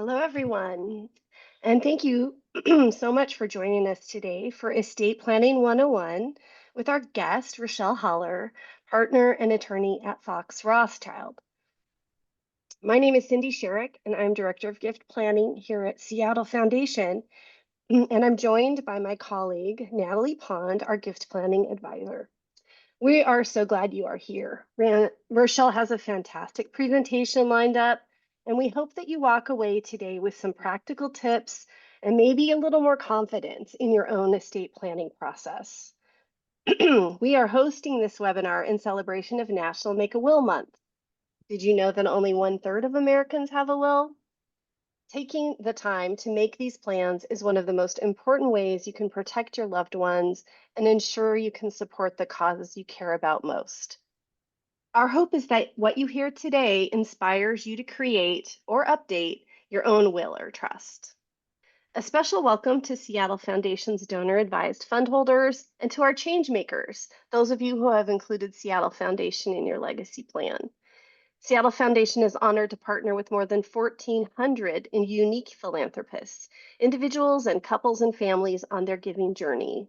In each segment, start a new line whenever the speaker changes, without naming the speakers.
Hello, everyone. And thank you so much for joining us today for Estate Planning 101 with our guest, Rochelle Haller, partner and attorney at Fox Rothschild. My name is Cindy Sherrick, and I'm Director of Gift Planning here at Seattle Foundation. And I'm joined by my colleague, Natalie Pond, our Gift Planning Advisor. We are so glad you are here. Rochelle has a fantastic presentation lined up, and we hope that you walk away today with some practical tips and maybe a little more confidence in your own estate planning process. We are hosting this webinar in celebration of National Make a Will Month. Did you know that only 1/3 of Americans have a will? Taking the time to make these plans is one of the most important ways you can protect your loved ones and ensure you can support the causes you care about most. Our hope is that what you hear today inspires you to create or update your own will or trust. A special welcome to Seattle Foundation's donor advised fund holders and to our change makers, those of you who have included Seattle Foundation in your legacy plan. Seattle Foundation is honored to partner with more than 1,400 unique philanthropists, individuals and couples and families on their giving journey.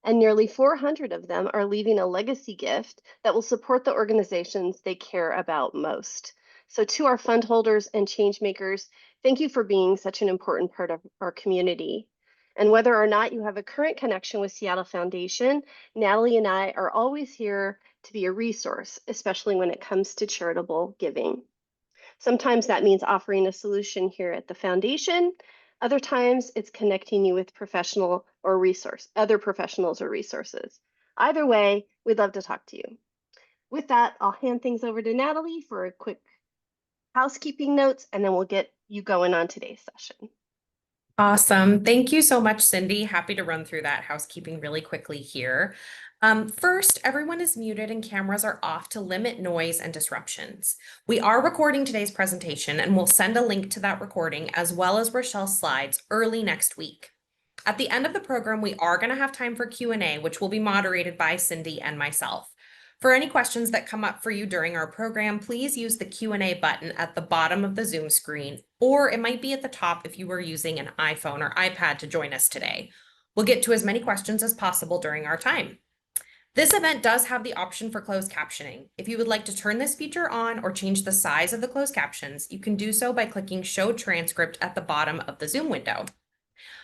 And nearly 400 of them are leaving a legacy gift that will support the organizations they care about most. So to our fund holders and change makers, thank you for being such an important part of our community. And whether or not you have a current connection with Seattle Foundation, Natalie and I are always here to be a resource, especially when it comes to charitable giving. Sometimes that means offering a solution here at the foundation. Other times it's connecting you with other professionals or resources. Either way, we'd love to talk to you. With that, I'll hand things over to Natalie for a quick housekeeping notes, and then we'll get you going on today's session.
Awesome. Thank you so much, Cindy. Happy to run through that housekeeping really quickly here. First, everyone is muted and cameras are off to limit noise and disruptions. We are recording today's presentation and we'll send a link to that recording as well as Rochelle's slides early next week. At the end of the program, we are going to have time for Q&A, which will be moderated by Cindy and myself. For any questions that come up for you during our program, please use the Q&A button at the bottom of the Zoom screen, or it might be at the top if you were using an iPhone or iPad to join us today. We'll get to as many questions as possible during our time. This event does have the option for closed captioning. If you would like to turn this feature on or change the size of the closed captions, you can do so by clicking Show Transcript at the bottom of the Zoom window.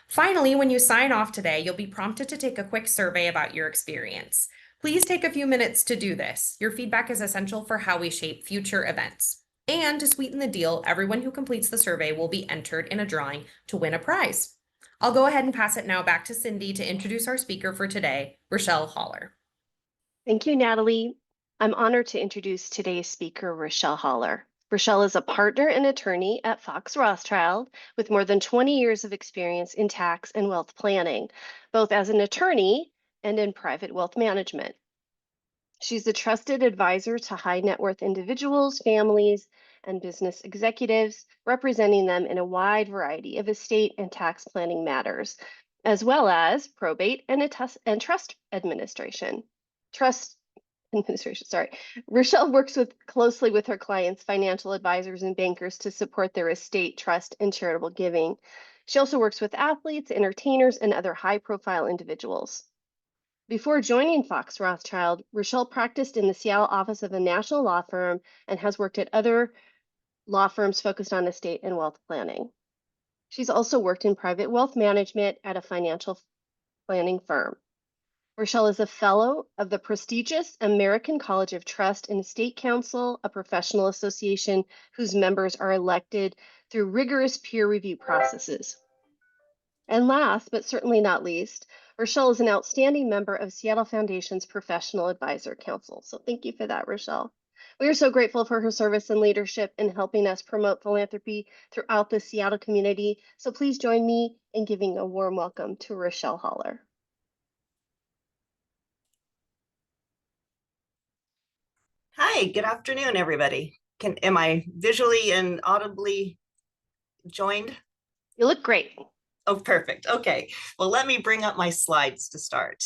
Finally, when you sign off today, you'll be prompted to take a quick survey about your experience. Please take a few minutes to do this. Your feedback is essential for how we shape future events. And to sweeten the deal, everyone who completes the survey will be entered in a drawing to win a prize. I'll go ahead and pass it now back to Cindy to introduce our speaker for today, Rochelle Haller.
Thank you, Natalie. I'm honored to introduce today's speaker, Rochelle Haller. Rochelle is a partner and attorney at Fox Rothschild with more than 20 years of experience in tax and wealth planning, both as an attorney and in private wealth management. She's a trusted advisor to high net worth individuals, families, and business executives, representing them in a wide variety of estate and tax planning matters, as well as probate and trust administration. Rochelle works closely with her clients, financial advisors, and bankers to support their estate, trust, and charitable giving. She also works with athletes, entertainers, and other high-profile individuals. Before joining Fox Rothschild, Rochelle practiced in the Seattle office of a national law firm and has worked at other law firms focused on estate and wealth planning. She's also worked in private wealth management at a financial planning firm. Rochelle is a fellow of the prestigious American College of Trust and Estate Counsel, a professional association whose members are elected through rigorous peer review processes. And last, but certainly not least, Rochelle is an outstanding member of Seattle Foundation's Professional Advisor Council. So thank you for that, Rochelle. We are so grateful for her service and leadership in helping us promote philanthropy throughout the Seattle community. So please join me in giving a warm welcome to Rochelle Haller.
Hi, good afternoon, everybody. Am I visually and audibly joined?
You look great.
Oh, perfect. Okay. Well, let me bring up my slides to start.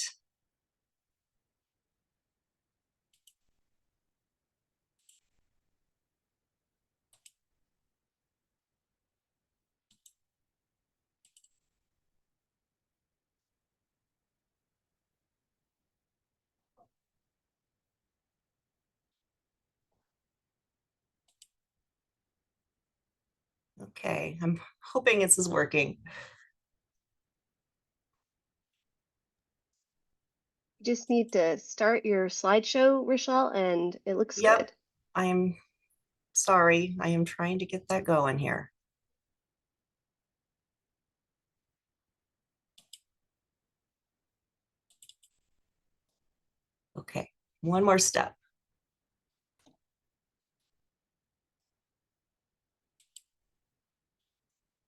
Okay, I'm hoping this is working.
You just need to start your slideshow, Rochelle, and it looks
Yep,
good.
I'm sorry. I am trying to get that going here. Okay, one more step.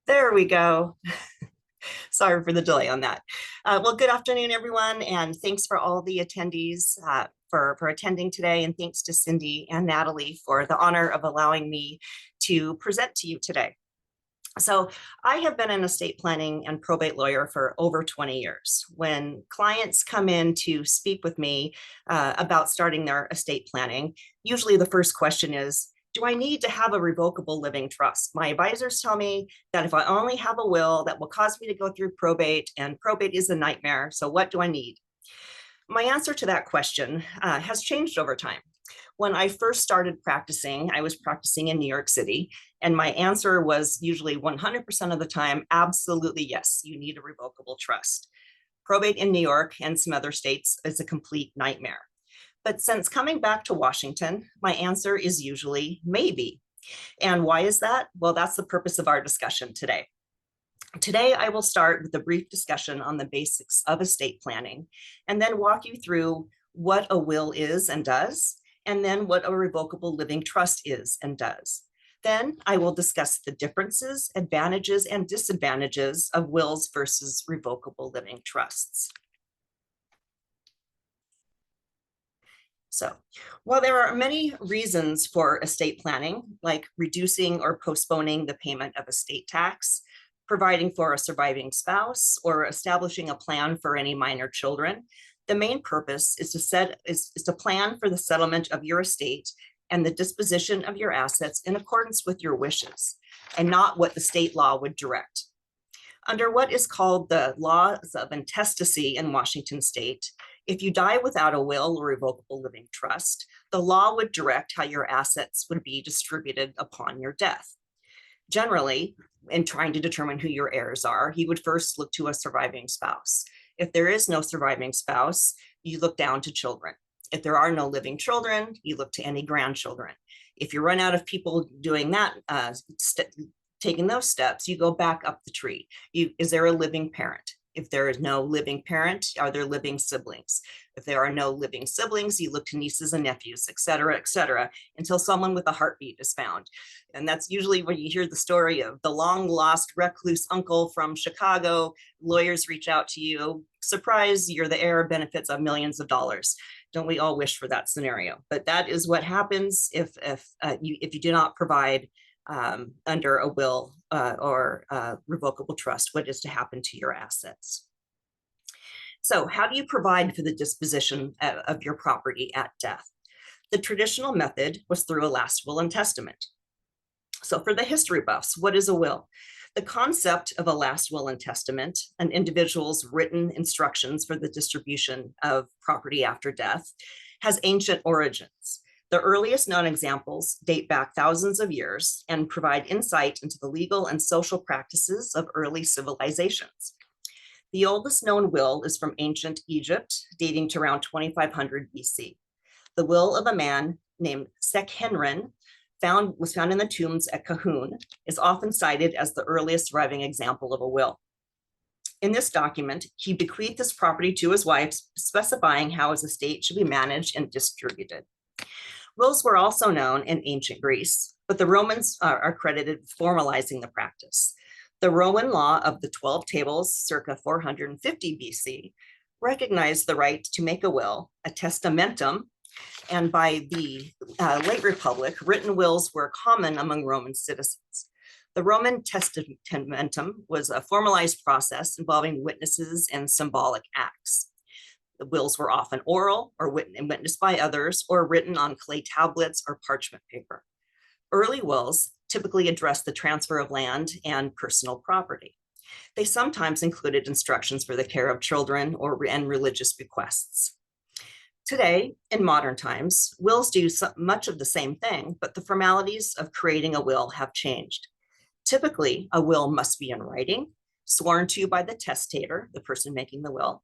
There we go. Sorry for the delay on that. Well, good afternoon, everyone, and thanks for all the attendees for attending today, and thanks to Cindy and Natalie for the honor of allowing me to present to you today. So I have been an estate planning and probate lawyer for over 20 years. When clients come in to speak with me about starting their estate planning, usually the first question is, do I need to have a revocable living trust? My advisors tell me that if I only have a will, that will cause me to go through probate, and probate is a nightmare. So what do I need? My answer to that question has changed over time. When I first started practicing, I was practicing in New York City, and my answer was usually 100% of the time, absolutely yes, you need a revocable trust. Probate in New York and some other states is a complete nightmare. But since coming back to Washington, my answer is usually maybe. And why is that? Well, that's the purpose of our discussion today. Today, I will start with a brief discussion on the basics of estate planning, and then walk you through what a will is and does, and then what a revocable living trust is and does. Then I will discuss the differences, advantages, and disadvantages of wills versus revocable living trusts. So, while there are many reasons for estate planning, like reducing or postponing the payment of estate tax, providing for a surviving spouse, or establishing a plan for any minor children, the main purpose is to plan for the settlement of your estate and the disposition of your assets in accordance with your wishes, and not what the state law would direct. Under what is called the laws of intestacy in Washington state, if you die without a will or revocable living trust, the law would direct how your assets would be distributed upon your death. Generally, in trying to determine who your heirs are, you would first look to a surviving spouse. If there is no surviving spouse, you look down to children. If there are no living children, you look to any grandchildren. If you run out of people doing that, taking those steps, you go back up the tree. Is there a living parent? If there is no living parent, are there living siblings? If there are no living siblings, you look to nieces and nephews, et cetera, until someone with a heartbeat is found. And that's usually when you hear the story of the long lost recluse uncle from Chicago. Lawyers reach out to you. Surprise, you're the heir of benefits of millions of dollars. Don't we all wish for that scenario? But that is what happens if you do not provide under a will or revocable trust, what is to happen to your assets. So how do you provide for the disposition of your property at death? The traditional method was through a last will and testament. So for the history buffs, what is a will? The concept of a last will and testament, an individual's written instructions for the distribution of property after death, has ancient origins. The earliest known examples date back thousands of years and provide insight into the legal and social practices of early civilizations. The oldest known will is from ancient Egypt, dating to around 2500 BC. The will of a man named Sekhenren was found in the tombs at Kahun, is often cited as the earliest surviving example of a will. In this document, he bequeathed his property to his wife, specifying how his estate should be managed and distributed. Wills were also known in ancient Greece, but the Romans are credited with formalizing the practice. The Roman law of the 12 tables, circa 450 BC, recognized the right to make a will, a testamentum, and by the late Republic, written wills were common among Roman citizens. The Roman testamentum was a formalized process involving witnesses and symbolic acts. The wills were often oral or witnessed by others, or written on clay tablets or parchment paper. Early wills typically addressed the transfer of land and personal property. They sometimes included instructions for the care of children and religious bequests. Today, in modern times, wills do much of the same thing, but the formalities of creating a will have changed. Typically, a will must be in writing, sworn to by the testator, the person making the will,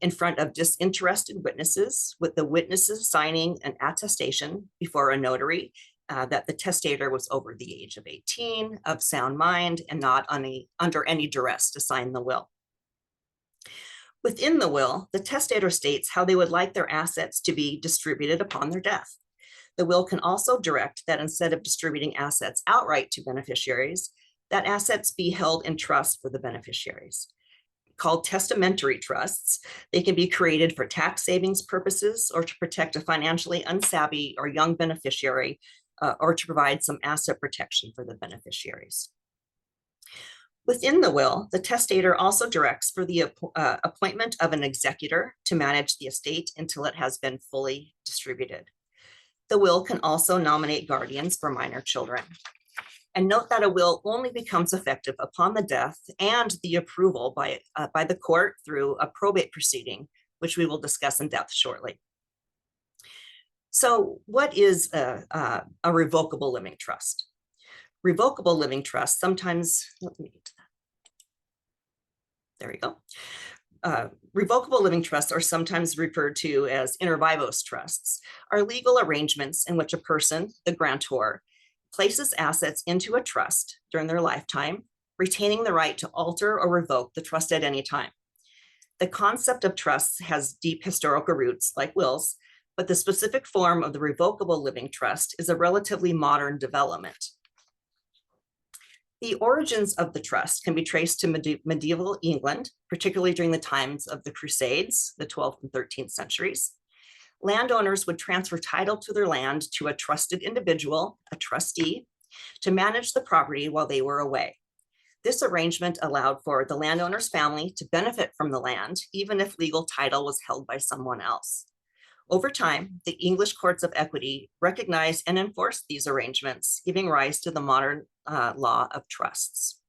in front of disinterested witnesses, with the witnesses signing an attestation before a notary that the testator was over the age of 18, of sound mind, and not under any duress to sign the will. Within the will, the testator states how they would like their assets to be distributed upon their death. The will can also direct that instead of distributing assets outright to beneficiaries, that assets be held in trust for the beneficiaries. Called testamentary trusts, they can be created for tax savings purposes or to protect a financially unsavvy or young beneficiary or to provide some asset protection for the beneficiaries. Within the will, the testator also directs for the appointment of an executor to manage the estate until it has been fully distributed. The will can also nominate guardians for minor children. And note that a will only becomes effective upon the death and the approval by the court through a probate proceeding, which we will discuss in depth shortly. So what is a revocable living trust? Revocable living trust sometimes, let me get to that. There we go. Revocable living trusts are sometimes referred to as inter vivos trusts, are legal arrangements in which a person, the grantor, places assets into a trust during their lifetime, retaining the right to alter or revoke the trust at any time. The concept of trusts has deep historical roots, like wills, but the specific form of the revocable living trust is a relatively modern development. The origins of the trust can be traced to medieval England, particularly during the times of the Crusades, the 12th and 13th centuries. Landowners would transfer title to their land to a trusted individual, a trustee, to manage the property while they were away. This arrangement allowed for the landowner's family to benefit from the land, even if legal title was held by someone else. Over time, the English courts of equity recognized and enforced these arrangements, giving rise to the modern law of trusts.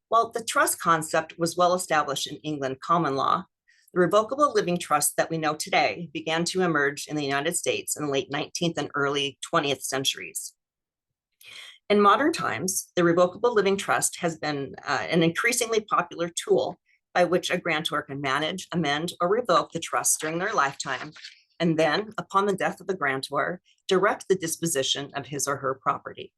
While the trust concept was well established in England common law, the revocable living trust that we know today began to emerge in the United States in the late 19th and early 20th centuries. In modern times, the revocable living trust has been an increasingly popular tool by which a grantor can manage, amend, or revoke the trust during their lifetime, and then, upon the death of the grantor, direct the disposition of his or her property.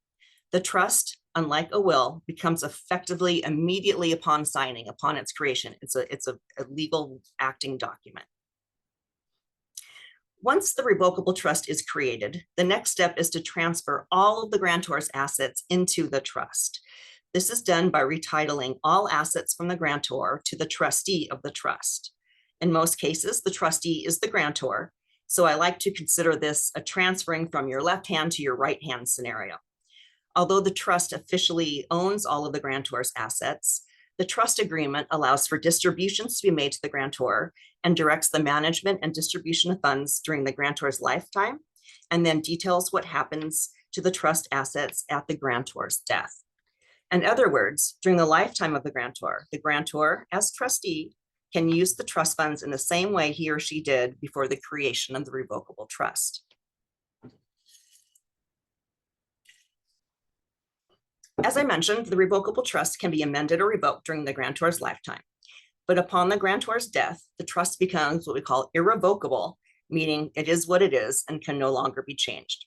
The trust, unlike a will, becomes effectively immediately upon signing, upon its creation. It's a legal acting document. Once the revocable trust is created, the next step is to transfer all of the grantor's assets into the trust. This is done by retitling all assets from the grantor to the trustee of the trust. In most cases, the trustee is the grantor, so I like to consider this a transferring from your left hand to your right hand scenario. Although the trust officially owns all of the grantor's assets, the trust agreement allows for distributions to be made to the grantor and directs the management and distribution of funds during the grantor's lifetime, and then details what happens to the trust assets at the grantor's death. In other words, during the lifetime of the grantor, as trustee, can use the trust funds in the same way he or she did before the creation of the revocable trust. As I mentioned, the revocable trust can be amended or revoked during the grantor's lifetime. But upon the grantor's death, the trust becomes what we call irrevocable, meaning it is what it is and can no longer be changed.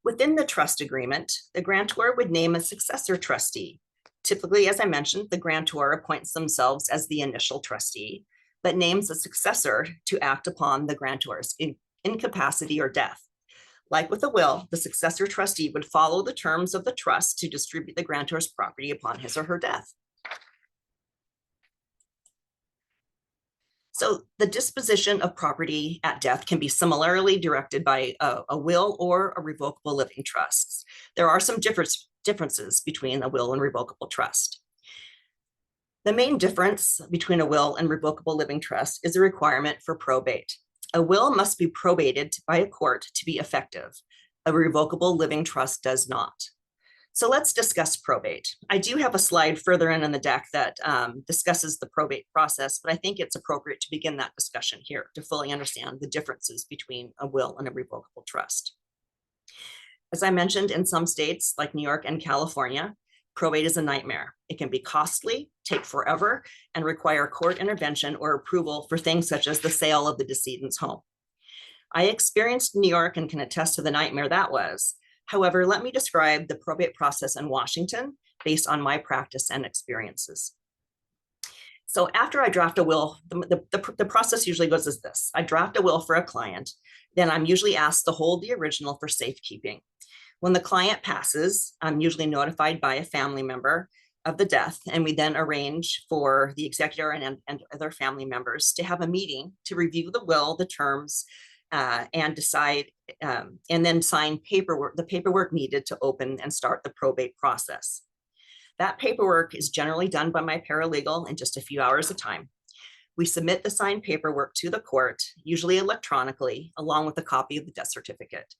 Within the trust agreement, the grantor would name a successor trustee. Typically, as I mentioned, the grantor appoints themselves as the initial trustee, but names a successor to act upon the grantor's incapacity or death. Like with a will, the successor trustee would follow the terms of the trust to distribute the grantor's property upon his or her death. So the disposition of property at death can be similarly directed by a will or a revocable living trust. There are some differences between a will and revocable trust. The main difference between a will and revocable living trust is a requirement for probate. A will must be probated by a court to be effective. A revocable living trust does not. So let's discuss probate. I do have a slide further in the deck that discusses the probate process, but I think it's appropriate to begin that discussion here to fully understand the differences between a will and a revocable trust. As I mentioned, in some states like New York and California, Probate is a nightmare. It can be costly, take forever, and require court intervention or approval for things such as the sale of the decedent's home. I experienced New York and can attest to the nightmare that was. However, let me describe the probate process in Washington based on my practice and experiences. So after I draft a will, the process usually goes as this. I draft a will for a client, then I'm usually asked to hold the original for safekeeping. When the client passes, I'm usually notified by a family member of the death, and we then arrange for the executor and other family members to have a meeting to review the will, the terms, and decide, and then sign the paperwork needed to open and start the probate process. That paperwork is generally done by my paralegal in just a few hours of time. We submit the signed paperwork to the court, usually electronically, along with a copy of the death certificate.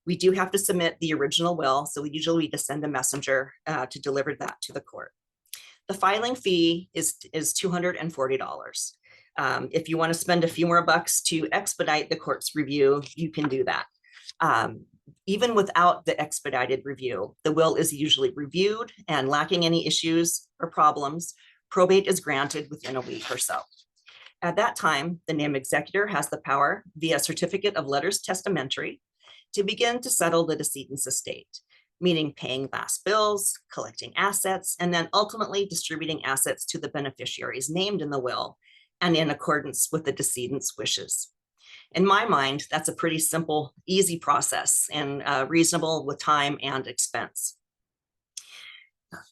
We do have to submit the original will, so we usually need to send a messenger to deliver that to the court. The filing fee is $240. If you want to spend a few more bucks to expedite the court's review, you can do that. Even without the expedited review, the will is usually reviewed, and lacking any issues or problems, probate is granted within a week or so. At that time, the named executor has the power via certificate of letters testamentary to begin to settle the decedent's estate, meaning paying last bills, collecting assets, and then ultimately distributing assets to the beneficiaries named in the will and in accordance with the decedent's wishes. In my mind, that's a pretty simple, easy process and reasonable with time and expense.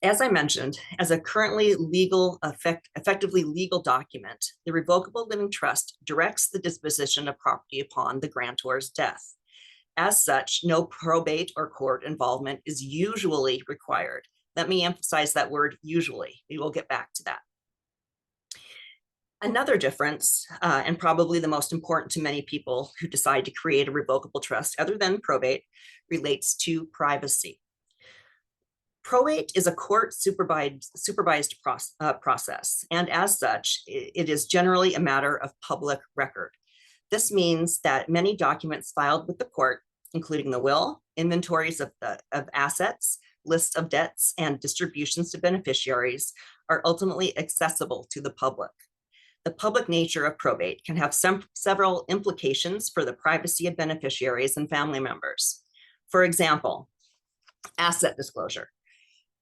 As I mentioned, as a currently effectively legal document, the revocable living trust directs the disposition of property upon the grantor's death. As such, no probate or court involvement is usually required. Let me emphasize that word usually. We will get back to that. Another difference, and probably the most important to many people who decide to create a revocable trust other than probate, relates to privacy. Probate is a court supervised process, and as such, it is generally a matter of public record. This means that many documents filed with the court, including the will, inventories of assets, lists of debts, and distributions to beneficiaries, are ultimately accessible to the public. The public nature of probate can have several implications for the privacy of beneficiaries and family members. For example, asset disclosure.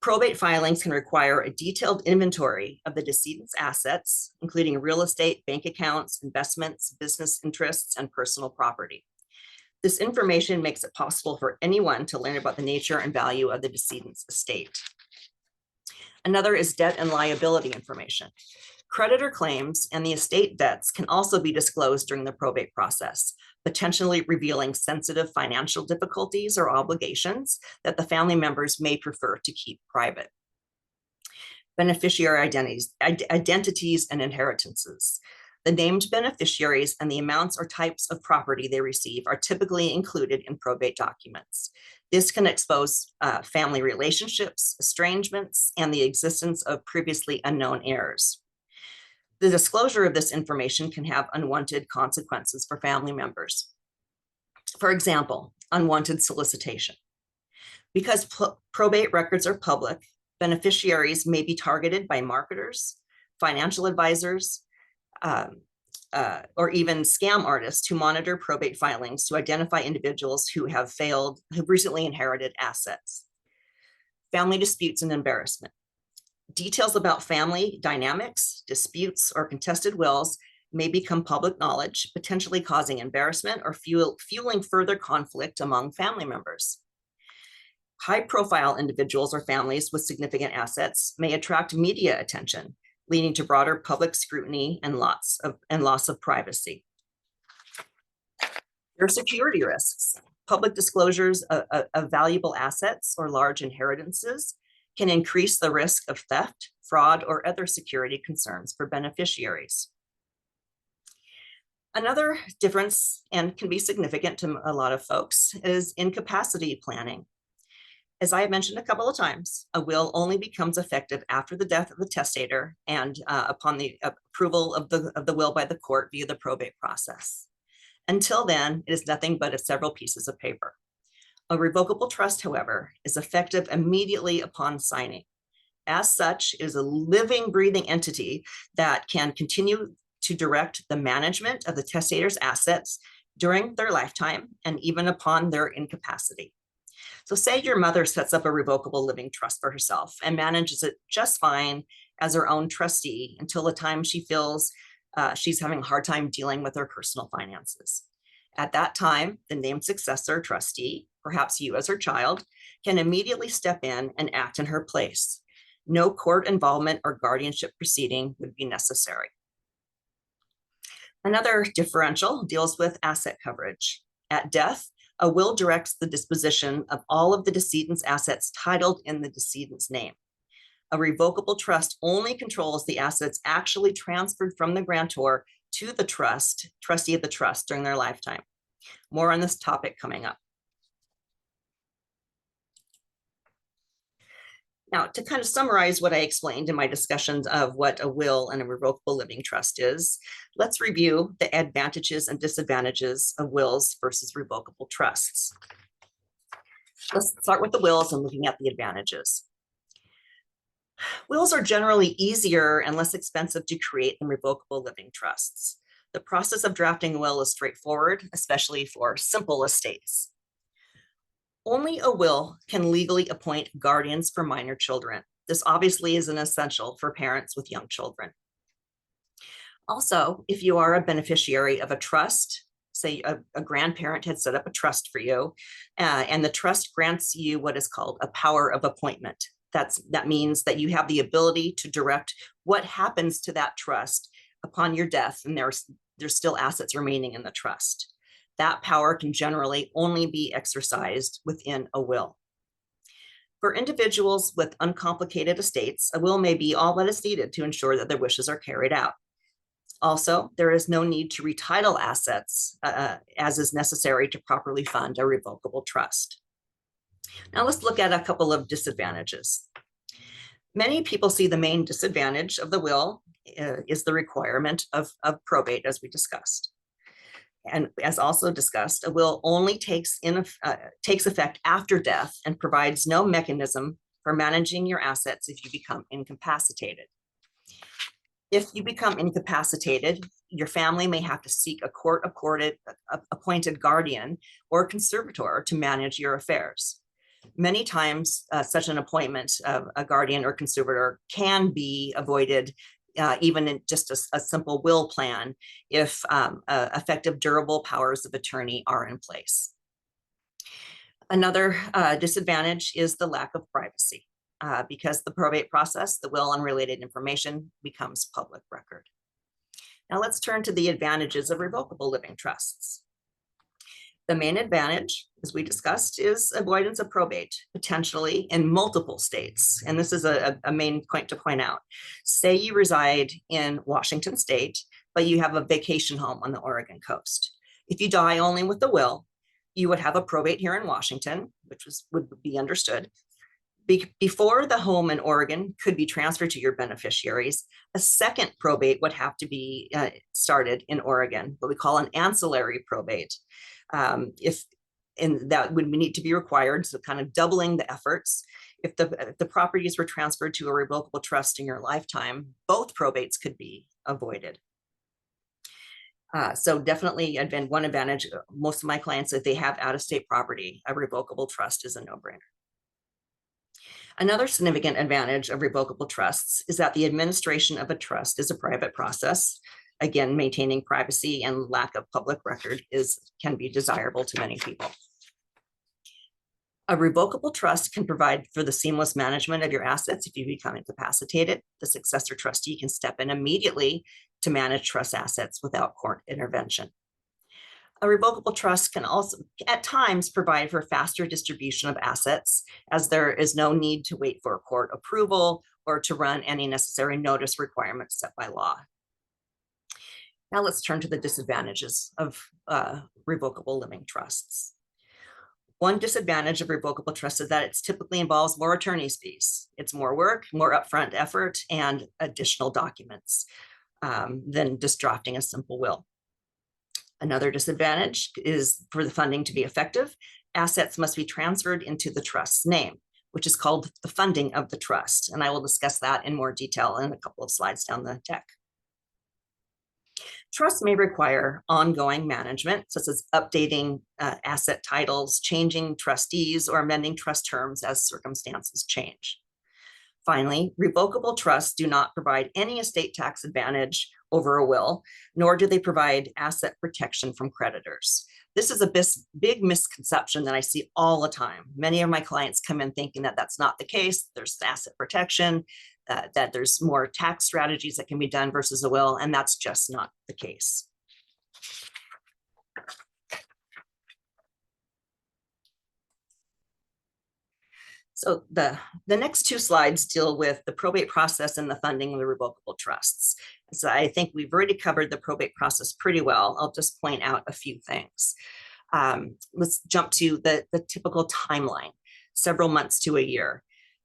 Probate filings can require a detailed inventory of the decedent's assets, including real estate, bank accounts, investments, business interests, and personal property. This information makes it possible for anyone to learn about the nature and value of the decedent's estate. Another is debt and liability information. Creditor claims and the estate debts can also be disclosed during the probate process, potentially revealing sensitive financial difficulties or obligations that the family members may prefer to keep private. Beneficiary identities and inheritances. The named beneficiaries and the amounts or types of property they receive are typically included in probate documents. This can expose family relationships, estrangements, and the existence of previously unknown heirs. The disclosure of this information can have unwanted consequences for family members. For example, unwanted solicitation. Because probate records are public, beneficiaries may be targeted by marketers, financial advisors, or even scam artists who monitor probate filings to identify individuals who have recently inherited assets. Family disputes and embarrassment. Details about family dynamics, disputes, or contested wills may become public knowledge, potentially causing embarrassment or fueling further conflict among family members. High-profile individuals or families with significant assets may attract media attention, leading to broader public scrutiny and loss of privacy. There are security risks. Public disclosures of valuable assets or large inheritances can increase the risk of theft, fraud, or other security concerns for beneficiaries. Another difference, and can be significant to a lot of folks, is incapacity planning. As I have mentioned a couple of times, a will only becomes effective after the death of the testator and upon the approval of the will by the court via the probate process. Until then, it is nothing but several pieces of paper. A revocable trust, however, is effective immediately upon signing. As such, it is a living, breathing entity that can continue to direct the management of the testator's assets during their lifetime and even upon their incapacity. So say your mother sets up a revocable living trust for herself and manages it just fine as her own trustee until the time she feels she's having a hard time dealing with her personal finances. At that time, the named successor trustee, perhaps you as her child, can immediately step in and act in her place. No court involvement or guardianship proceeding would be necessary. Another differential deals with asset coverage. At death, a will directs the disposition of all of the decedent's assets titled in the decedent's name. A revocable trust only controls the assets actually transferred from the grantor to the trustee of the trust during their lifetime. More on this topic coming up. Now, to kind of summarize what I explained in my discussions of what a will and a revocable living trust is, let's review the advantages and disadvantages of wills versus revocable trusts. Let's start with the wills and looking at the advantages. Wills are generally easier and less expensive to create than revocable living trusts. The process of drafting a will is straightforward, especially for simple estates. Only a will can legally appoint guardians for minor children. This obviously is an essential for parents with young children. Also, if you are a beneficiary of a trust, say a grandparent had set up a trust for you, and the trust grants you what is called a power of appointment. That means that you have the ability to direct what happens to that trust upon your death, and there's still assets remaining in the trust. That power can generally only be exercised within a will. For individuals with uncomplicated estates, a will may be all that is needed to ensure that their wishes are carried out. Also, there is no need to retitle assets as is necessary to properly fund a revocable trust. Now let's look at a couple of disadvantages. Many people see the main disadvantage of the will is the requirement of probate, as we discussed. And as also discussed, a will only takes effect after death and provides no mechanism for managing your assets if you become incapacitated. If you become incapacitated, your family may have to seek a court-appointed guardian or conservator to manage your affairs. Many times, such an appointment of a guardian or conservator can be avoided even in just a simple will plan if effective durable powers of attorney are in place. Another disadvantage is the lack of privacy. Because the probate process, the will and related information becomes public record. Now let's turn to the advantages of revocable living trusts. The main advantage, as we discussed, is avoidance of probate, potentially in multiple states. And this is a main point to point out. Say you reside in Washington State, but you have a vacation home on the Oregon coast. If you die only with the will, you would have a probate here in Washington, which would be understood. Before the home in Oregon could be transferred to your beneficiaries, a second probate would have to be started in Oregon, what we call an ancillary probate. And that would need to be required, so kind of doubling the efforts. If the properties were transferred to a revocable trust in your lifetime, both probates could be avoided. So definitely one advantage, most of my clients, if they have out-of-state property, a revocable trust is a no-brainer. Another significant advantage of revocable trusts is that the administration of a trust is a private process. Again, maintaining privacy and lack of public record can be desirable to many people. A revocable trust can provide for the seamless management of your assets if you become incapacitated. The successor trustee can step in immediately to manage trust assets without court intervention. A revocable trust can also, at times, provide for faster distribution of assets, as there is no need to wait for court approval or to run any necessary notice requirements set by law. Now let's turn to the disadvantages of revocable living trusts. One disadvantage of revocable trust is that it typically involves more attorney's fees. It's more work, more upfront effort, and additional documents than just drafting a simple will. Another disadvantage is for the funding to be effective, assets must be transferred into the trust's name. which is called the funding of the trust. And I will discuss that in more detail in a couple of slides down the deck. Trusts may require ongoing management, such as updating asset titles, changing trustees, or amending trust terms as circumstances change. Finally, revocable trusts do not provide any estate tax advantage over a will, nor do they provide asset protection from creditors. This is a big misconception that I see all the time. Many of my clients come in thinking that that's not the case. There's asset protection, that there's more tax strategies that can be done versus a will, and that's just not the case. So the next two slides deal with the probate process and the funding of the revocable trusts. So I think we've already covered the probate process pretty well. I'll just point out a few things. Let's jump to the typical timeline, several months to a year.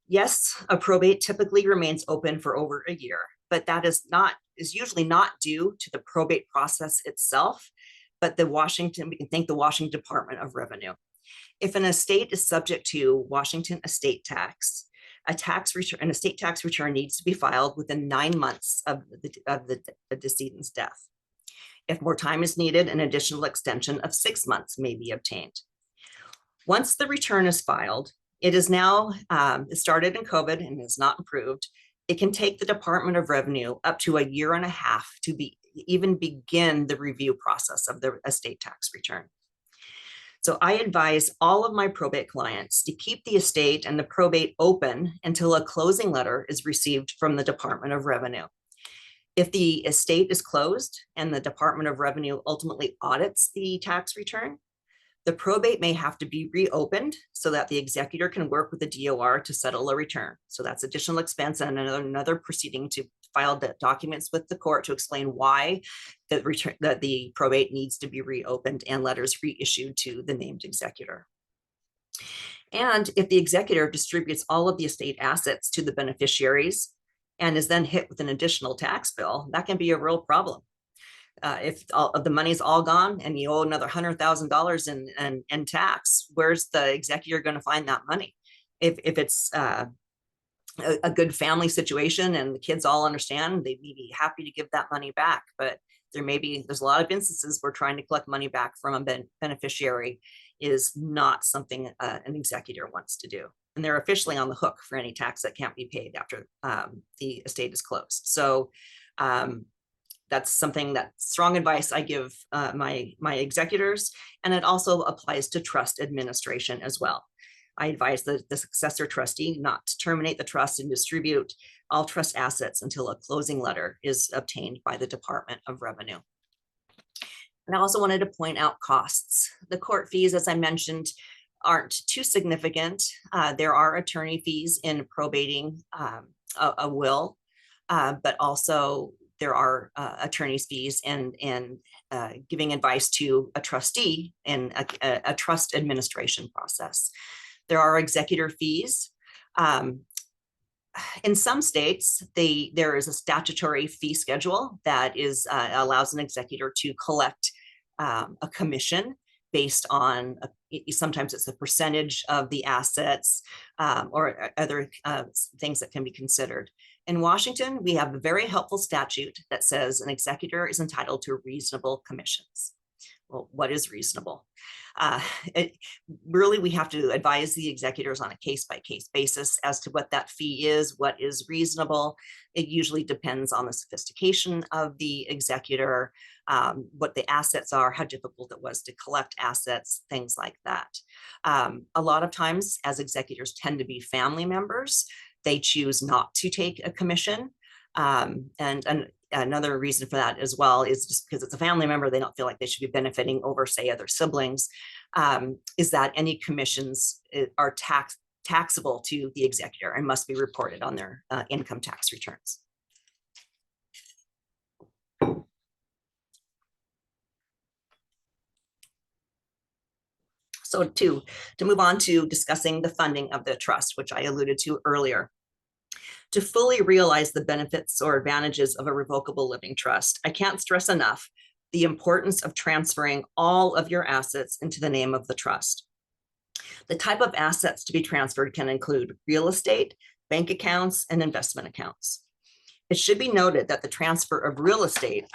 Yes, a probate typically remains open for over a year, but that is usually not due to the probate process itself, but we can thank the Washington Department of Revenue. If an estate is subject to Washington estate tax, an estate tax return needs to be filed within 9 months of the decedent's death. If more time is needed, an additional extension of 6 months may be obtained. Once the return is filed, it is now, it started in COVID and is not improved. It can take the Department of Revenue up to a year and a half to even begin the review process of the estate tax return. So I advise all of my probate clients to keep the estate and the probate open until a closing letter is received from the Department of Revenue. If the estate is closed and the Department of Revenue ultimately audits the tax return, the probate may have to be reopened so that the executor can work with the DOR to settle a return. So that's additional expense and another proceeding to file the documents with the court to explain why the probate needs to be reopened and letters reissued to the named executor. And if the executor distributes all of the estate assets to the beneficiaries and is then hit with an additional tax bill, that can be a real problem. If all of the money's all gone and you owe another $100,000 in tax, where's the executor going to find that money? If it's a good family situation and the kids all understand, they'd be happy to give that money back. But there's a lot of instances where trying to collect money back from a beneficiary is not something an executor wants to do. And they're officially on the hook for any tax that can't be paid after the estate is closed. So that's something that strong advice I give my executors, and it also applies to trust administration as well. I advise the successor trustee not to terminate the trust and distribute all trust assets until a closing letter is obtained by the Department of Revenue. And I also wanted to point out costs. The court fees, as I mentioned, aren't too significant. There are attorney fees in probating a will, but also there are attorney's fees and giving advice to a trustee in a trust administration process. There are executor fees. In some states, there is a statutory fee schedule that allows an executor to collect a commission based on, sometimes it's a percentage of the assets or other things that can be considered. In Washington, we have a very helpful statute that says an executor is entitled to reasonable commissions. Well, what is reasonable? Really, we have to advise the executors on a case-by-case basis as to what that fee is, what is reasonable. It usually depends on the sophistication of the executor, what the assets are, how difficult it was to collect assets, things like that. A lot of times, as executors tend to be family members, they choose not to take a commission. And another reason for that as well is just because it's a family member, they don't feel like they should be benefiting over, say, other siblings, is that any commissions are taxable to the executor and must be reported on their income tax returns. So to move on to discussing the funding of the trust, which I alluded to earlier. To fully realize the benefits or advantages of a revocable living trust, I can't stress enough the importance of transferring all of your assets into the name of the trust. The type of assets to be transferred can include real estate, bank accounts, and investment accounts. It should be noted that the transfer of real estate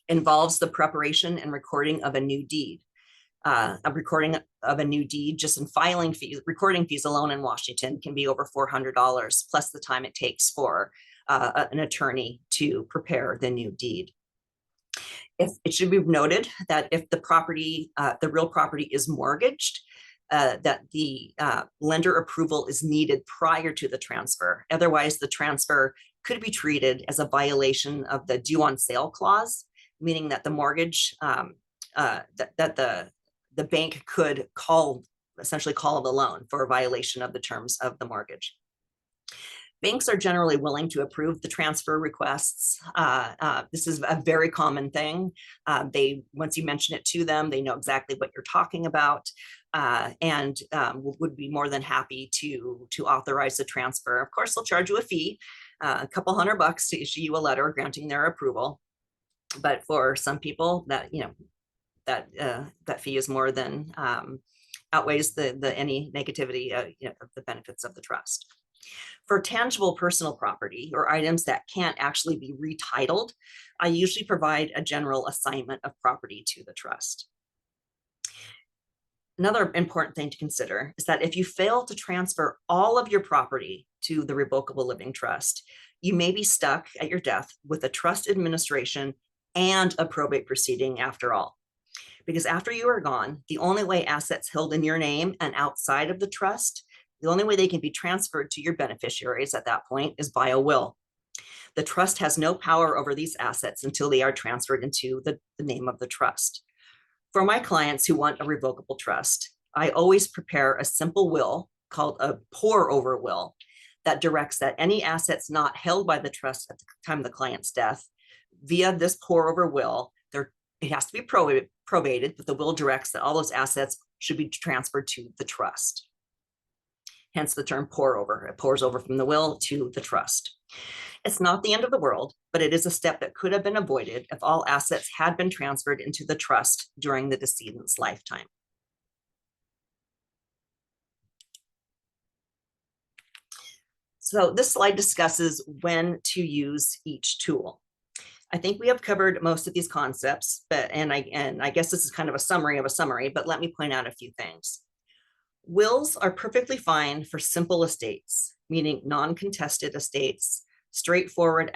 involves the preparation and recording of a new deed. A recording of a new deed, just in filing fees, recording fees alone in Washington can be over $400, plus the time it takes for an attorney to prepare the new deed. It should be noted that if the property, the real property is mortgaged, that the lender approval is needed prior to the transfer. Otherwise, the transfer could be treated as a violation of the due on sale clause, meaning that the mortgage, the bank could essentially call the loan for a violation of the terms of the mortgage. Banks are generally willing to approve the transfer requests. This is a very common thing. Once you mention it to them, they know exactly what you're talking about, and would be more than happy to authorize the transfer. Of course, they'll charge you a fee, a couple $100 to issue you a letter granting their approval. But for some people, that that fee is more than outweighs the any negativity of the benefits of the trust. For tangible personal property or items that can't actually be retitled, I usually provide a general assignment of property to the trust. Another important thing to consider is that if you fail to transfer all of your property to the revocable living trust, you may be stuck at your death with a trust administration and a probate proceeding after all. Because after you are gone, the only way assets held in your name and outside of the trust, the only way they can be transferred to your beneficiaries at that point is by a will. The trust has no power over these assets until they are transferred into the name of the trust. For my clients who want a revocable trust, I always prepare a simple will called a pour over will that directs that any assets not held by the trust at the time of the client's death, via this pour over will, it has to be probated, but the will directs that all those assets should be transferred to the trust. Hence the term pour over. It pours over from the will to the trust. It's not the end of the world, but it is a step that could have been avoided if all assets had been transferred into the trust during the decedent's lifetime. So this slide discusses when to use each tool. I think we have covered most of these concepts, and I guess this is kind of a summary of a summary, but let me point out a few things. Wills are perfectly fine for simple estates, meaning non-contested estates, straightforward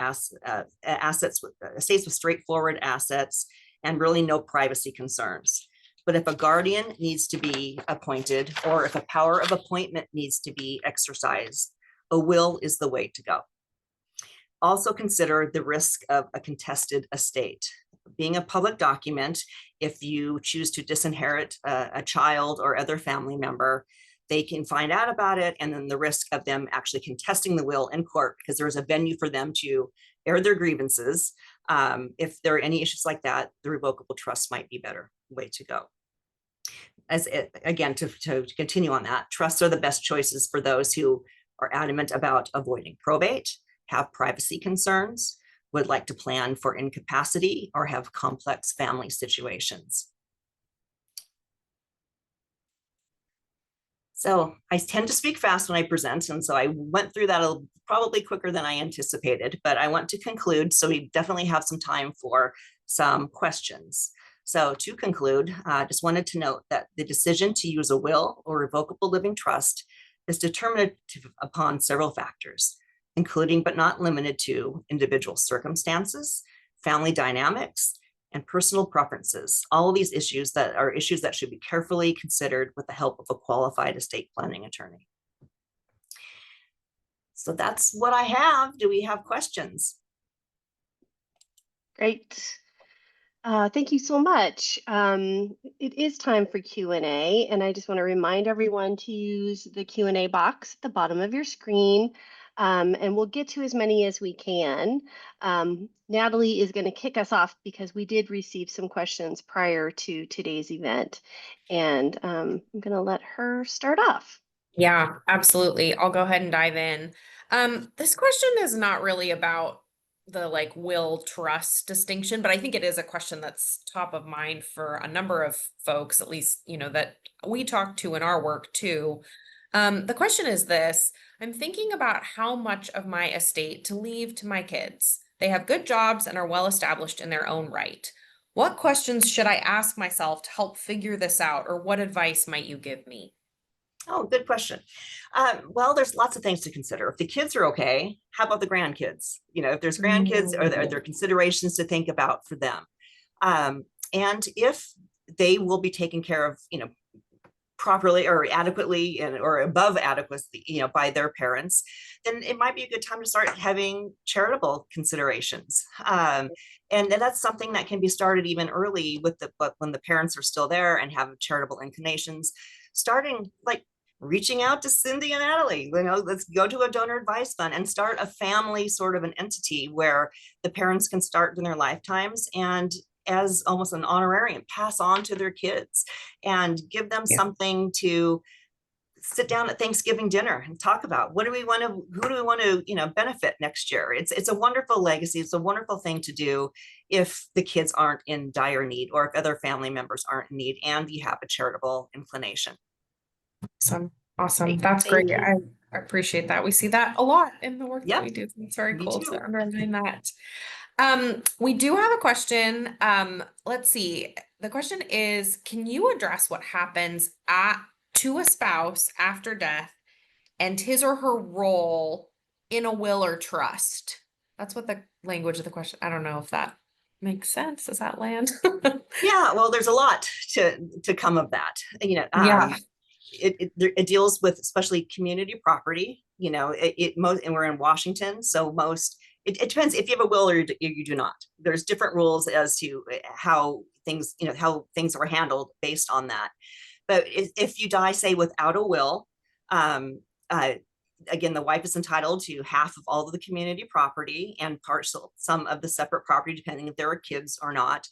estates with straightforward assets, and really no privacy concerns. But if a guardian needs to be appointed, or if a power of appointment needs to be exercised, a will is the way to go. Also consider the risk of a contested estate. Being a public document, if you choose to disinherit a child or other family member, they can find out about it, and then the risk of them actually contesting the will in court, because there's a venue for them to air their grievances. If there are any issues like that, the revocable trust might be a better way to go. Again, to continue on that, trusts are the best choices for those who are adamant about avoiding probate, have privacy concerns, would like to plan for incapacity, or have complex family situations. So I tend to speak fast when I present, and so I went through that probably quicker than I anticipated, but I want to conclude, so we definitely have some time for some questions. So to conclude, I just wanted to note that the decision to use a will or revocable living trust is determined upon several factors, including but not limited to individual circumstances, family dynamics, and personal preferences. All of these issues that should be carefully considered with the help of a qualified estate planning attorney. So that's what I have. Do we have questions?
Great. Thank you so much. It is time for Q&A, and I just want to remind everyone to use the Q&A box at the bottom of your screen, and we'll get to as many as we can. Natalie is going to kick us off because we did receive some questions prior to today's event, and I'm going to let her start off.
Yeah, absolutely. I'll go ahead and dive in. This question is not really about the like will trust distinction, but I think it is a question that's top of mind for a number of folks, at least, that we talk to in our work too. The question is this: I'm thinking about how much of my estate to leave to my kids. They have good jobs and are well established in their own right. What questions should I ask myself to help figure this out, or what advice might you give me?
Oh, good question. Well, there's lots of things to consider. If the kids are okay, how about the grandkids? If there's grandkids, are there considerations to think about for them? And if they will be taken care of, properly or adequately or above adequacy, by their parents, then it might be a good time to start having charitable considerations. And that's something that can be started even early but when the parents are still there and have charitable inclinations, starting like reaching out to Cindy and Natalie, let's go to a donor advice fund and start a family sort of an entity where the parents can start in their lifetimes and as almost an honorarium pass on to their kids and give them something to sit down at Thanksgiving dinner and talk about. Who do we want to, benefit next year? It's a wonderful legacy. It's a wonderful thing to do if the kids aren't in dire need or if other family members aren't in need and you have a charitable inclination.
Awesome. That's great.
you.
I appreciate that. We see that a lot in the work
Yeah,
that we do. It's very
me
cool
too.
to underline that. We do have a question. Let's see. The question is, can you address what happens to a spouse after death and his or her role in a will or trust? That's what the language of the question. I don't know if that makes sense. Does that land?
Yeah, well, there's a lot to come of that.
Yeah.
It deals with especially community property, most, and we're in Washington. So it depends if you have a will or you do not. There's different rules as to how things are handled based on that. But if you die, say, without a will, again, the wife is entitled to half of all of the community property and some of the separate property, depending if there are kids or not.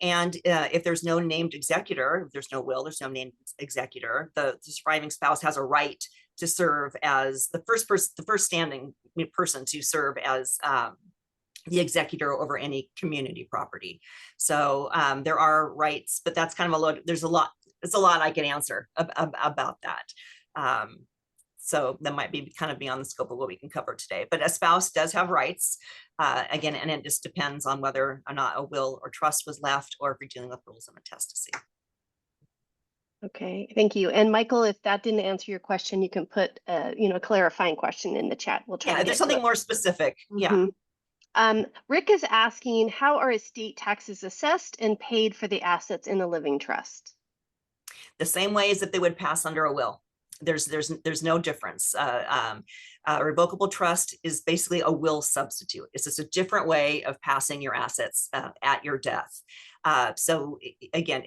And if there's no named executor, if there's no will, there's no named executor, the surviving spouse has a right to serve as the first standing person to serve as the executor over any community property. So there are rights, but that's kind of it's a lot I can answer about that. So that might be kind of beyond the scope of what we can cover today, but a spouse does have rights. Again, and it just depends on whether or not a will or trust was left or if you're dealing with rules of intestacy.
Okay, thank you. And Michael, if that didn't answer your question, you can put a clarifying question in the chat. We'll try to
Yeah, there's something more specific. Yeah.
Rick is asking, how are estate taxes assessed and paid for the assets in a living trust?
The same way as if they would pass under a will. There's no difference. A revocable trust is basically a will substitute. It's just a different way of passing your assets at your death. So again,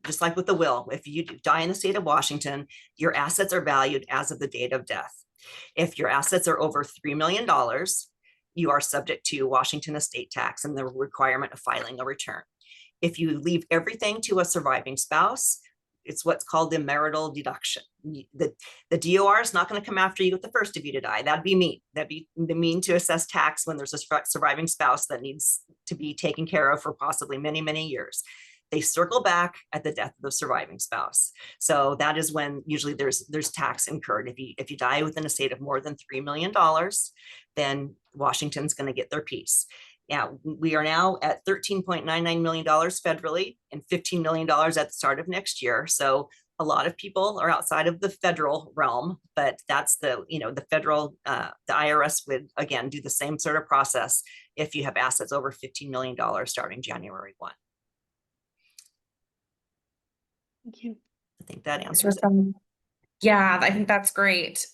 just like with the will, if you die in the state of Washington, your assets are valued as of the date of death. If your assets are over $3 million, you are subject to Washington estate tax and the requirement of filing a return. If you leave everything to a surviving spouse, it's what's called the marital deduction. The DOR is not going to come after you with the first of you to die. That'd be mean. That'd be mean to assess tax when there's a surviving spouse that needs to be taken care of for possibly many, many years. They circle back at the death of the surviving spouse. So that is when usually there's tax incurred. If you die within a state of more than $3 million, then Washington's going to get their piece. Yeah, we are now at $13.99 million federally and $15 million at the start of next year. So a lot of people are outside of the federal realm, but that's the federal, the IRS would again do the same sort of process if you have assets over $15 million starting January 1.
Thank you.
I think that answers it.
Yeah, I think that's great.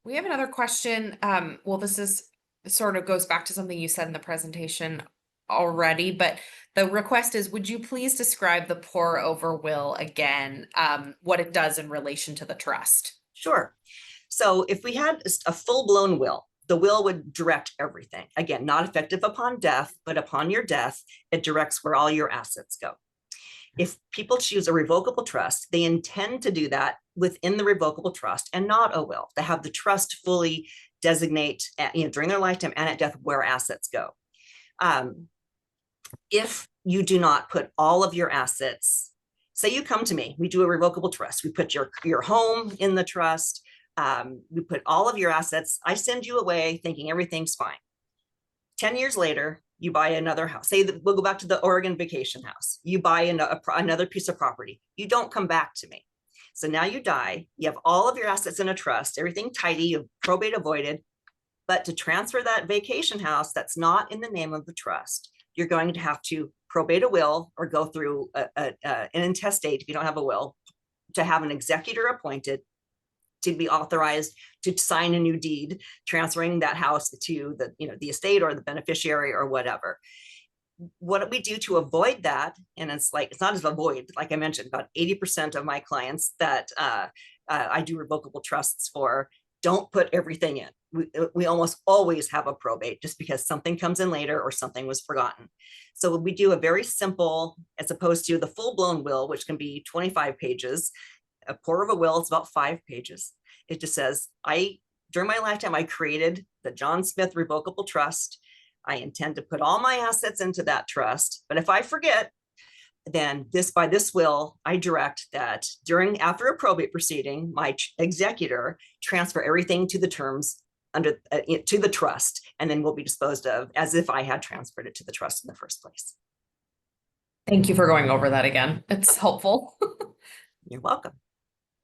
We have another question. Well, this sort of goes back to something you said in the presentation already, but the request is, would you please describe the pour over will again, what it does in relation to the trust?
Sure. So if we had a full-blown will, the will would direct everything. Again, not effective upon death, but upon your death, it directs where all your assets go. If people choose a revocable trust, they intend to do that within the revocable trust and not a will, to have the trust fully designate, during their lifetime and at death where assets go. If you do not put all of your assets, say you come to me, we do a revocable trust, we put your home in the trust, we put all of your assets, I send you away thinking everything's fine. 10 years later, you buy another house. Say that we'll go back to the Oregon vacation house. You buy another piece of property. You don't come back to me. So now you die, you have all of your assets in a trust, everything tidy, you've probate avoided, but to transfer that vacation house that's not in the name of the trust, you're going to have to probate a will or go through an intestate if you don't have a will, to have an executor appointed to be authorized to sign a new deed, transferring that house to the estate or the beneficiary or whatever. What we do to avoid that, and it's not as avoid, like I mentioned, about 80% of my clients that I do revocable trusts for don't put everything in. We almost always have a probate just because something comes in later or something was forgotten. So we do a very simple, as opposed to the full-blown will, which can be 25 pages. A quarter of a will is about 5 pages. It just says, during my lifetime, I created the John Smith Revocable Trust. I intend to put all my assets into that trust. But if I forget, then by this will, I direct that after a probate proceeding, my executor transfer everything to the terms to the trust, and then will be disposed of as if I had transferred it to the trust in the first place.
Thank you for going over that again. It's helpful.
You're welcome.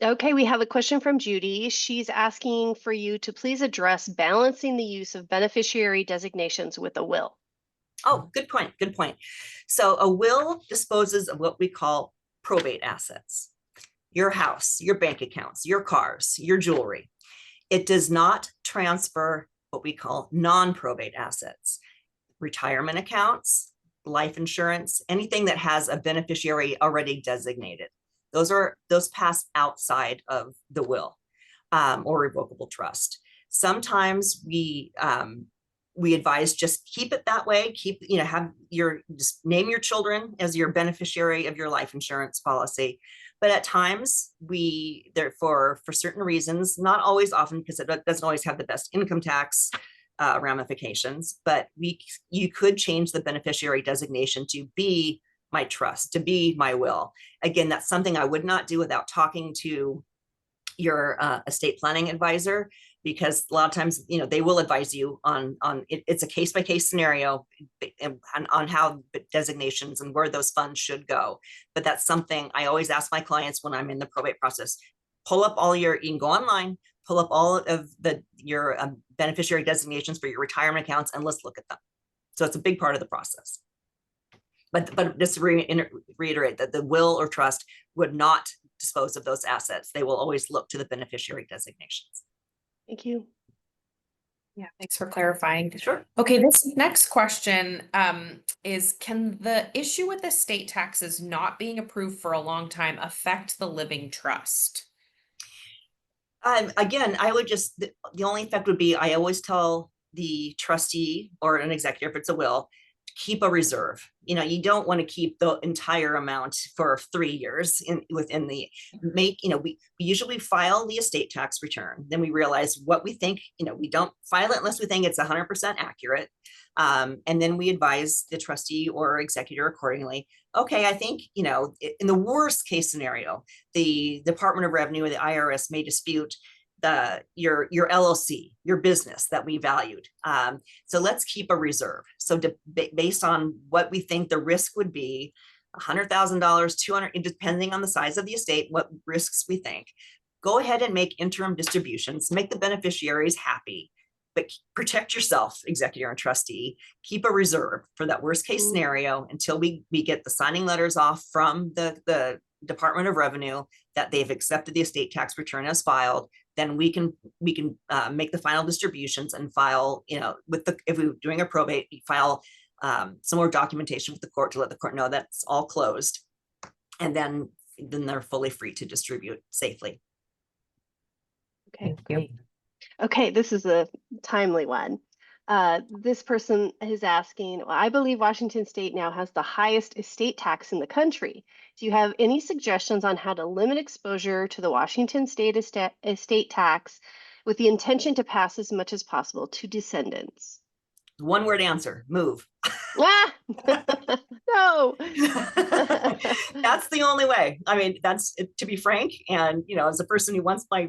Okay, we have a question from Judy. She's asking for you to please address balancing the use of beneficiary designations with a will.
Oh, good point. Good point. So a will disposes of what we call probate assets: your house, your bank accounts, your cars, your jewelry. It does not transfer what we call non-probate assets: retirement accounts, life insurance, anything that has a beneficiary already designated. Those pass outside of the will or revocable trust. Sometimes we advise just keep it that way. Just name your children as your beneficiary of your life insurance policy. But at times for certain reasons, not always, often, because it doesn't always have the best income tax ramifications, but you could change the beneficiary designation to be my trust, to be my will. Again, that's something I would not do without talking to your estate planning advisor, because a lot of times, they will advise you on it's a case-by-case scenario on how designations and where those funds should go. But that's something I always ask my clients when I'm in the probate process. You can go online, pull up all of your beneficiary designations for your retirement accounts, and let's look at them. So it's a big part of the process. But just to reiterate that the will or trust would not dispose of those assets. They will always look to the beneficiary designations.
Thank you.
Yeah, thanks for clarifying.
Sure.
Okay, this next question is, can the issue with estate taxes not being approved for a long time affect the living trust?
Again, the only effect would be, I always tell the trustee or an executor, if it's a will, keep a reserve. You don't want to keep the entire amount for 3 years we usually file the estate tax return. Then we realize what we think, we don't file it unless we think it's 100% accurate. And then we advise the trustee or executor accordingly. Okay, I think, in the worst case scenario, the Department of Revenue or the IRS may dispute your LLC, your business that we valued. So let's keep a reserve. So based on what we think the risk would be, $100,000, $200,000, depending on the size of the estate, what risks we think, go ahead and make interim distributions, make the beneficiaries happy, but protect yourself, executor and trustee. Keep a reserve for that worst case scenario until we get the signing letters off from the Department of Revenue that they've accepted the estate tax return as filed. Then we can make the final distributions and file, if we're doing a probate, file some more documentation with the court to let the court know that's all closed. And then they're fully free to distribute safely.
Okay, great. Okay, this is a timely one. This person is asking, well, I believe Washington State now has the highest estate tax in the country. Do you have any suggestions on how to limit exposure to the Washington State estate tax with the intention to pass as much as possible to descendants?
One word answer, move.
Ah! No.
That's the only way. I mean, that's to be frank. And, as a person who wants my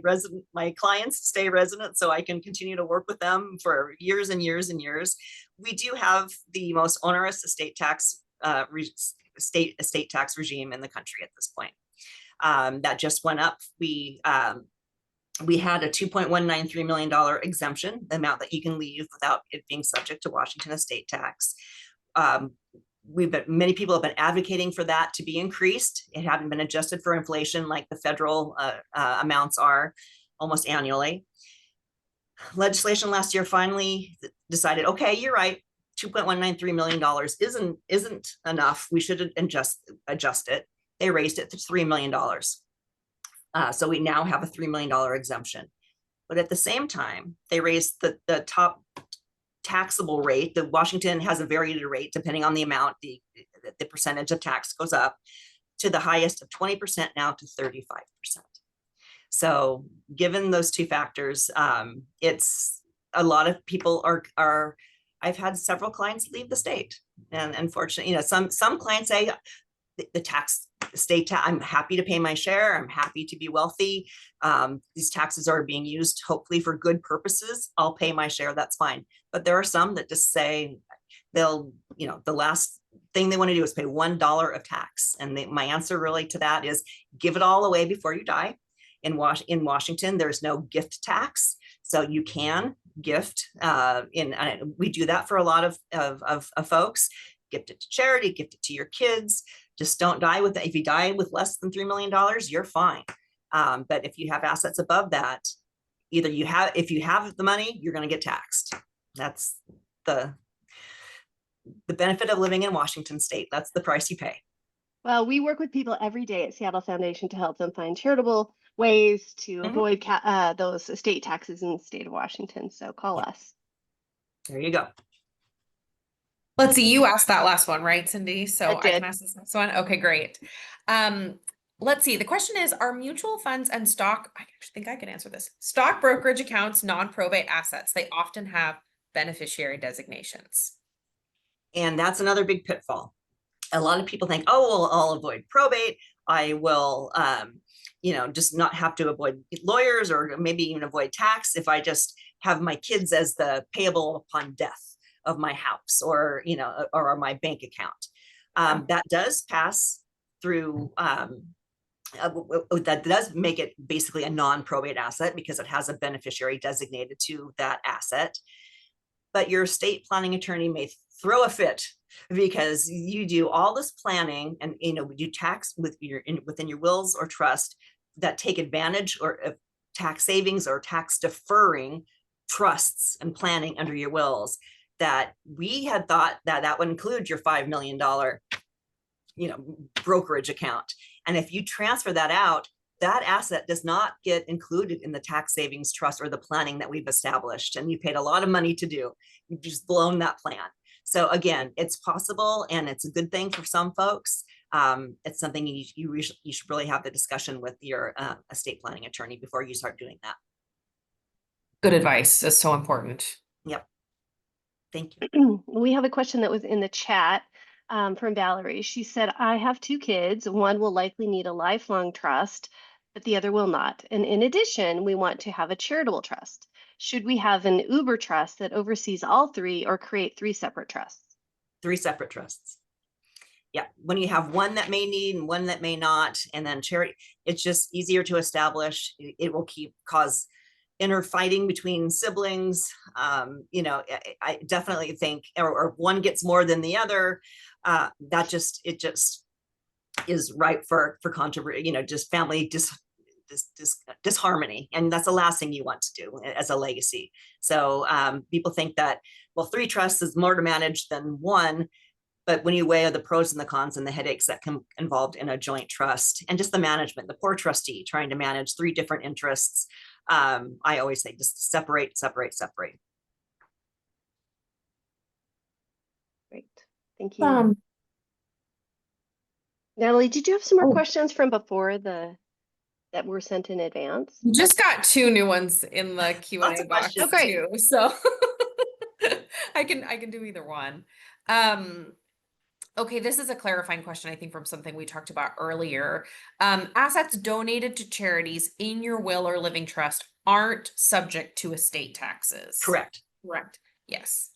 clients to stay resident so I can continue to work with them for years and years and years, we do have the most onerous estate tax regime in the country at this point. That just went up. We had a $2.193 million exemption, the amount that you can leave without it being subject to Washington estate tax. Many people have been advocating for that to be increased. It hadn't been adjusted for inflation like the federal amounts are almost annually. Legislation last year finally decided, okay, you're right, $2.193 million isn't enough. We should adjust it. They raised it to $3 million. So we now have a $3 million exemption. But at the same time, they raised the top taxable rate. The Washington has a varied rate depending on the amount, the percentage of tax goes up to the highest of 20% now to 35%. So given those two factors, it's a lot of people are I've had several clients leave the state, and unfortunately, some clients say I'm happy to pay my share. I'm happy to be wealthy. These taxes are being used hopefully for good purposes. I'll pay my share. That's fine. But there are some that just say the last thing they want to do is pay $1 of tax. And my answer really to that is give it all away before you die. In Washington, there's no gift tax. So you can gift. We do that for a lot of folks. Gift it to charity, gift it to your kids. Just don't die with it. If you die with less than $3 million, you're fine. But if you have assets above that, if you have the money, you're going to get taxed. That's the benefit of living in Washington state. That's the price you pay.
Well, we work with people every day at Seattle Foundation to help them find charitable ways to avoid those estate taxes in the state of Washington. So call us.
There you go.
Let's see, you asked that last one, right, Cindy? So
I
can ask this next one. Okay, great. Let's see. The question is, are mutual funds and stock, I actually think I can answer this. Stock brokerage accounts, non-probate assets. They often have beneficiary designations.
And that's another big pitfall. A lot of people think, oh, well, I'll avoid probate. I will, just not have to avoid lawyers or maybe even avoid tax if I just have my kids as the payable upon death of my house or my bank account. That does pass through, that does make it basically a non-probate asset because it has a beneficiary designated to that asset. But your estate planning attorney may throw a fit because you do all this planning and you tax within your wills or trust that take advantage of tax savings or tax deferring trusts and planning under your wills, that we had thought that would include your $5 million brokerage account. And if you transfer that out, that asset does not get included in the tax savings trust or the planning that we've established. And you paid a lot of money to do. You've just blown that plan. So again, it's possible and it's a good thing for some folks. It's something you should really have the discussion with your estate planning attorney before you start doing that.
Good advice. That's so important.
Yep. Thank you.
We have a question that was in the chat from Valerie. She said, I have 2 kids. One will likely need a lifelong trust, but the other will not. And in addition, we want to have a charitable trust. Should we have an Uber trust that oversees all 3 or create 3 separate trusts?
3 separate trusts. Yeah, when you have one that may need and one that may not, and then charity, it's just easier to establish. It will cause inner fighting between siblings. I definitely think, or one gets more than the other. It just is ripe for controversy. Just family disharmony, and that's the last thing you want to do as a legacy. So people think that 3 trusts is more to manage than one. But when you weigh the pros and the cons and the headaches that can involved in a joint trust and just the management, the poor trustee trying to manage 3 different interests, I always say just separate.
Great. Thank you. Natalie, did you have some more questions from before the that were sent in advance?
We just got 2 new ones in the
Lots
Q&A
of
box
questions.
Oh, great.
too, so I can do either one. Okay, this is a clarifying question, I think, from something we talked about earlier. Assets donated to charities in your will or living trust aren't subject to estate taxes.
Correct.
Correct. Yes.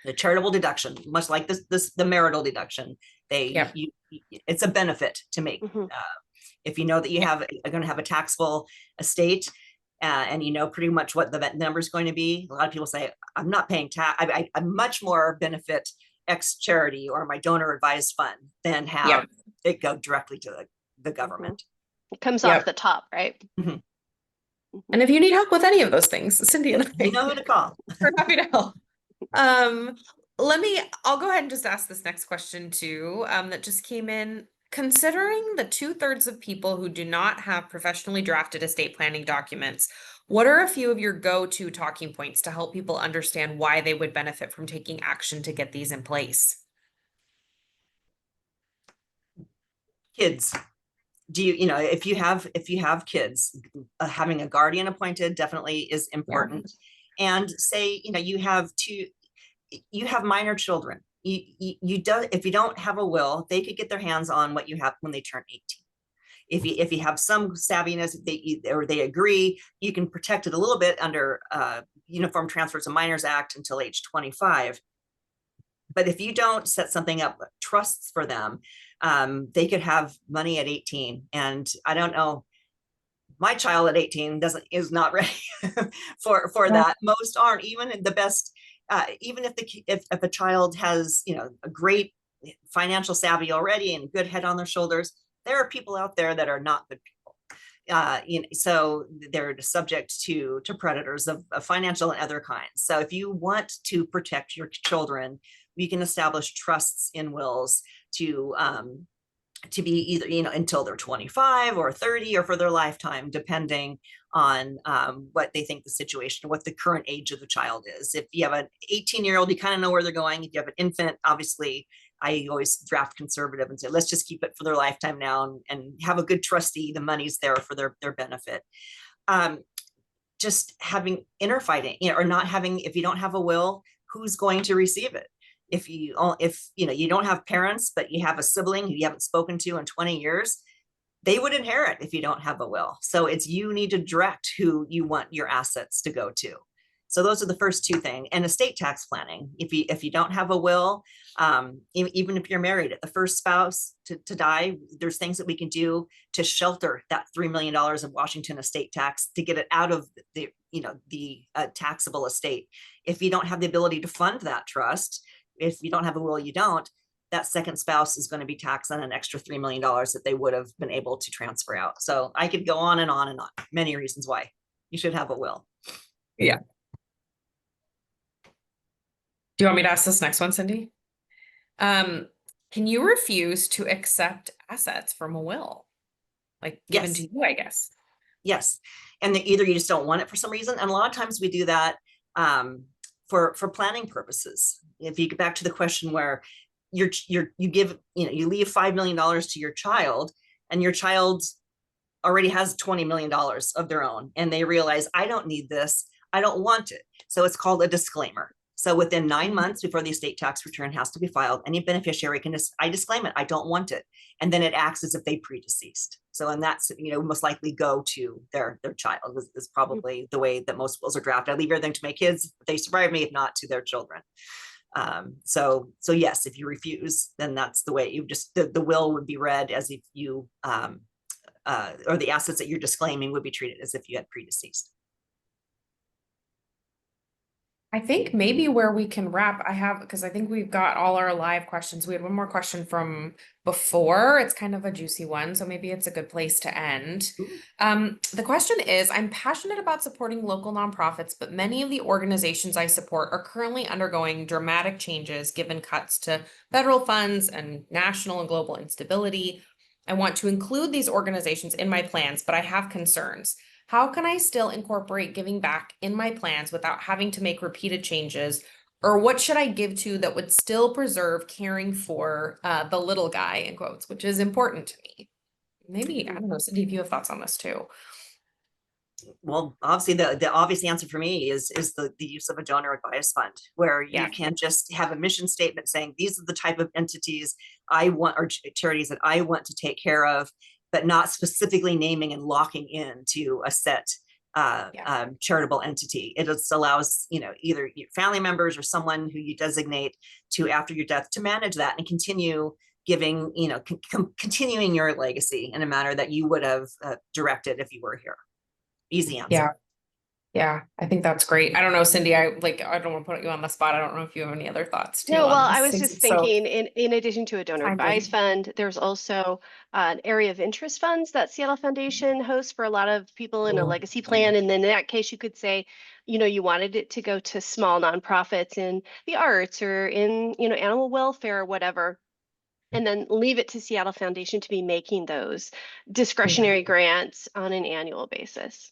The charitable deduction, much like the marital deduction,
Yep.
it's a benefit to make.
Mhm.
If you know that you are going to have a taxable estate, and you know pretty much what the number is going to be. A lot of people say, I'm not paying tax. I much more benefit X charity or my donor advised fund than have it go directly to the government.
It comes
Yep.
off the top, right?
Mhm.
And if you need help with any of those things, Cindy and I
You know who to call.
we're happy to help. I'll go ahead and just ask this next question too, that just came in. Considering the 2/3 of people who do not have professionally drafted estate planning documents, what are a few of your go-to talking points to help people understand why they would benefit from taking action to get these in place?
Kids. Do you know, if you have kids, having a guardian appointed definitely is important. And say, you have minor children. If you don't have a will, they could get their hands on what you have when they turn 18. If you have some savviness, they agree, you can protect it a little bit under Uniform Transfers of Minors Act until age 25. But if you don't set something up, trusts for them, they could have money at 18. And I don't know, my child at 18 is not ready for that. Most aren't. Even the best, even if a child has a great financial savvy already and good head on their shoulders, there are people out there that are not good people. So they're subject to predators of financial and other kinds. So if you want to protect your children, you can establish trusts in wills to be either until they're 25 or 30 or for their lifetime, depending on what they think the situation, what the current age of the child is. If you have an 18-year-old, you kind of know where they're going. If you have an infant, obviously I always draft conservative and say, let's just keep it for their lifetime now and have a good trustee. The money's there for their benefit. Just having inner fighting, or not having, if you don't have a will, who's going to receive it? If you don't have parents, but you have a sibling who you haven't spoken to in 20 years, they would inherit if you don't have a will. So you need to direct who you want your assets to go to. So those are the first 2 things. And estate tax planning. If you don't have a will, even if you're married, at the first spouse to die, there's things that we can do to shelter that $3 million of Washington estate tax to get it out of the taxable estate. If you don't have the ability to fund that trust, if you don't have a will, you don't. That second spouse is going to be taxed on an extra $3 million that they would have been able to transfer out. So I could go on and on and on. Many reasons why you should have a will.
Yeah. Do you want me to ask this next one, Cindy? Can you refuse to accept assets from a will? Like given to you, I guess.
Yes. And either you just don't want it for some reason. And a lot of times we do that for planning purposes. If you get back to the question where you leave $5 million to your child, and your child already has $20 million of their own, and they realize, I don't need this, I don't want it. So it's called a disclaimer. So within 9 months before the estate tax return has to be filed, any beneficiary can I disclaim it, I don't want it. And then it acts as if they predeceased. So, and that's, most likely go to their child is probably the way that most wills are drafted. I leave everything to my kids, if they survive me, if not, to their children. So yes, if you refuse, then that's the way the will would be read as if you, or the assets that you're disclaiming would be treated as if you had predeceased.
I think maybe where we can wrap, because I think we've got all our live questions. We had one more question from before. It's kind of a juicy one, so maybe it's a good place to end. The question is, I'm passionate about supporting local nonprofits, but many of the organizations I support are currently undergoing dramatic changes given cuts to federal funds and national and global instability. I want to include these organizations in my plans, but I have concerns. How can I still incorporate giving back in my plans without having to make repeated changes? Or what should I give to that would still preserve caring for the little guy, in quotes, which is important to me? Maybe, I don't know, Cindy, if you have thoughts on this too.
Well, obviously the obvious answer for me is the use of a donor advised fund, where
Yeah.
you can just have a mission statement saying these are the type of entities I want, or charities that I want to take care of, but not specifically naming and locking in to a set charitable entity. It just allows, you know, either your family members or someone who you designate to after your death to manage that and continue giving, you know, continuing your legacy in a manner that you would have directed if you were here. Easy answer.
Yeah. Yeah, I think that's great. I don't know, Cindy, I don't want to put you on the spot. I don't know if you have any other thoughts too.
No, well,
on this.
I was
Since
just
it's so
thinking in addition to a donor
timely.
advised fund, there's also an area of interest funds that Seattle Foundation hosts for a lot of people in a legacy plan. And then in that case, you could say, you know, you wanted it to go to small nonprofits in the arts or in, you know, animal welfare or whatever. And then leave it to Seattle Foundation to be making those discretionary grants on an annual basis.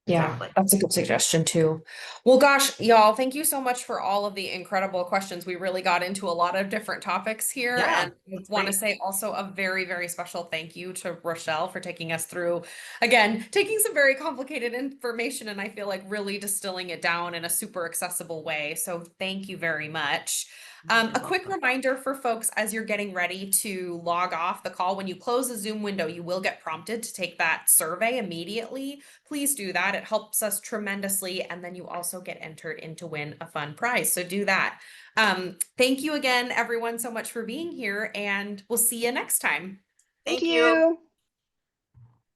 Yeah,
Exactly.
that's a good suggestion too. Well, gosh, y'all, thank you so much for all of the incredible questions. We really got into a lot of different topics here.
Yeah,
And I want to say also a very, very special thank you to Rochelle for taking us through, again, taking some very complicated information and I feel like really distilling it down in a super accessible way. So thank you very much. A quick reminder for folks as you're getting ready to log off the call, when you close the Zoom window, you will get prompted to take that survey immediately. Please do that. It helps us tremendously. And then you also get entered in to win a fun prize. So do that. Thank you again, everyone, so much for being here, and we'll see you next time.
Thank
Thank you.
you.